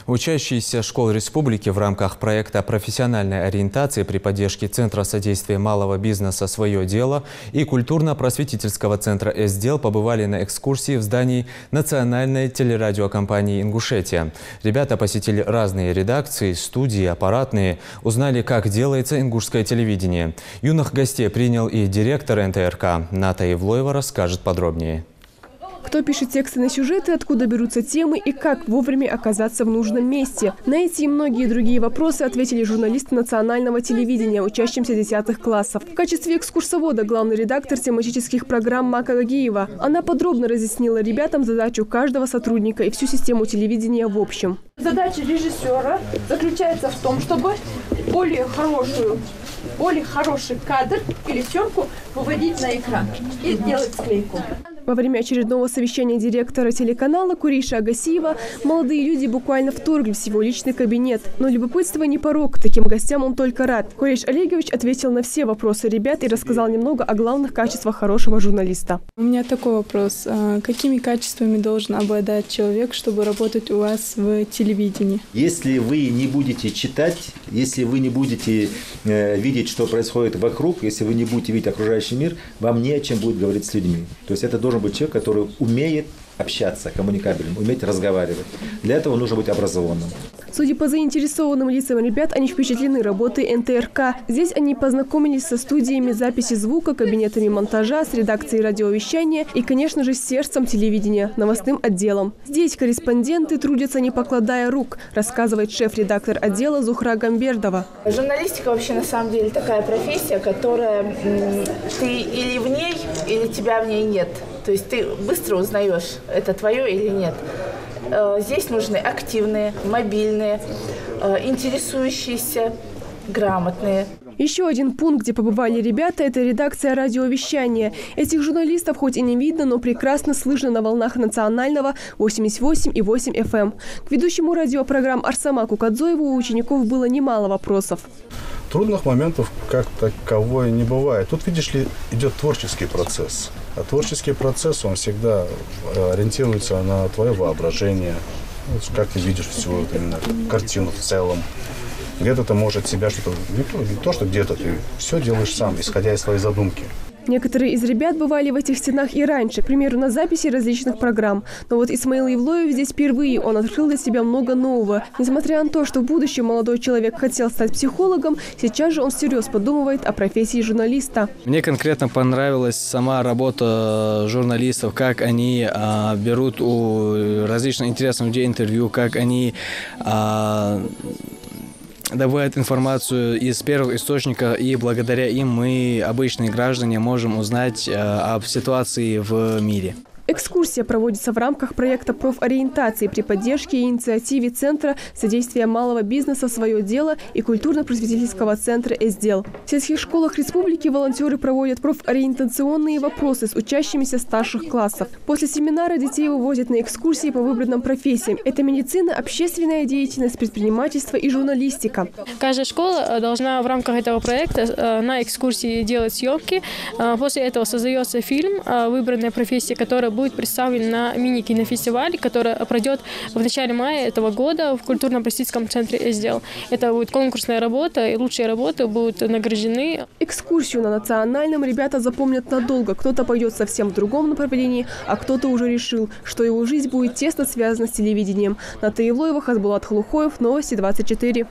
Учащиеся школ республики в рамках проекта профессиональной ориентации при поддержке Центра содействия малого бизнеса «Свое дело» и культурно-просветительского центра «С-дел» побывали на экскурсии в здании национальной телерадиокомпании «Ингушетия». Ребята посетили разные редакции, студии, аппаратные, узнали, как делается ингушское телевидение. Юных гостей принял и директор НТРК. Ната Евлоева расскажет подробнее. Кто пишет тексты на сюжеты, откуда берутся темы и как вовремя оказаться в нужном месте. На эти и многие другие вопросы ответили журналисты национального телевидения, учащимся 10 классов. В качестве экскурсовода главный редактор тематических программ Мака Гагиева. Она подробно разъяснила ребятам задачу каждого сотрудника и всю систему телевидения в общем. Задача режиссера заключается в том, чтобы более хороший кадр или съемку выводить на экран и делать склейку. Во время очередного совещания директора телеканала Куриша Агасиева молодые люди буквально вторглись в его личный кабинет. Но любопытство не порок, таким гостям он только рад. Куриш Олегович ответил на все вопросы ребят и рассказал немного о главных качествах хорошего журналиста. У меня такой вопрос. Какими качествами должен обладать человек, чтобы работать у вас в телевидении? Если вы не будете читать, если вы не будете видеть, что происходит вокруг, если вы не будете видеть окружающий мир, вам не о чем будет говорить с людьми. То есть это должен быть человек, который умеет общаться, коммуникабельным, уметь разговаривать. Для этого нужно быть образованным. Судя по заинтересованным лицам ребят, они впечатлены работой НТРК. Здесь они познакомились со студиями записи звука, кабинетами монтажа, с редакцией радиовещания и, конечно же, с сердцем телевидения, новостным отделом. Здесь корреспонденты трудятся, не покладая рук, рассказывает шеф-редактор отдела Зухра Гамбердова. Журналистика вообще на самом деле такая профессия, которая ты или в ней, или тебя в ней нет. То есть ты быстро узнаешь, это твое или нет. Здесь нужны активные, мобильные, интересующиеся, грамотные. Еще один пункт, где побывали ребята, это редакция радиовещания. Этих журналистов хоть и не видно, но прекрасно слышно на волнах национального 88,8 FM. К ведущему радиопрограмм Арсамаку Кадзоеву у учеников было немало вопросов. Трудных моментов как таковой не бывает. Тут, видишь ли, идет творческий процесс. А творческий процесс, он всегда ориентируется на твое воображение. Как ты видишь всю эту именно картину в целом. Где-то ты можешь от себя что-то, не то, что где-то ты все делаешь сам, исходя из своей задумки. Некоторые из ребят бывали в этих стенах и раньше, к примеру, на записи различных программ. Но вот Исмаил Евлоев здесь впервые, он открыл для себя много нового. Несмотря на то, что в будущем молодой человек хотел стать психологом, сейчас же он всерьез подумывает о профессии журналиста. Мне конкретно понравилась сама работа журналистов, как они берут у различных интересных людей интервью, как они добывают информацию из первых источников, и благодаря им мы, обычные граждане, можем узнать об ситуации в мире. Экскурсия проводится в рамках проекта профориентации при поддержке и инициативе Центра содействия малого бизнеса «Свое дело» и культурно-просветительского центра «С-дел». В сельских школах республики волонтеры проводят профориентационные вопросы с учащимися старших классов. После семинара детей вывозят на экскурсии по выбранным профессиям. Это медицина, общественная деятельность, предпринимательство и журналистика. Каждая школа должна в рамках этого проекта на экскурсии делать съемки. После этого создается фильм «Выбранная профессия», которая будет представлен на мини-кинофестивале, который пройдет в начале мая этого года в культурно-просветительском центре «С-дел». Это будет конкурсная работа, и лучшие работы будут награждены. Экскурсию на национальном ребята запомнят надолго. Кто-то пойдет совсем в другом направлении, а кто-то уже решил, что его жизнь будет тесно связана с телевидением. Ната Евлоева, Хасбулат Халухоев, Новости 24.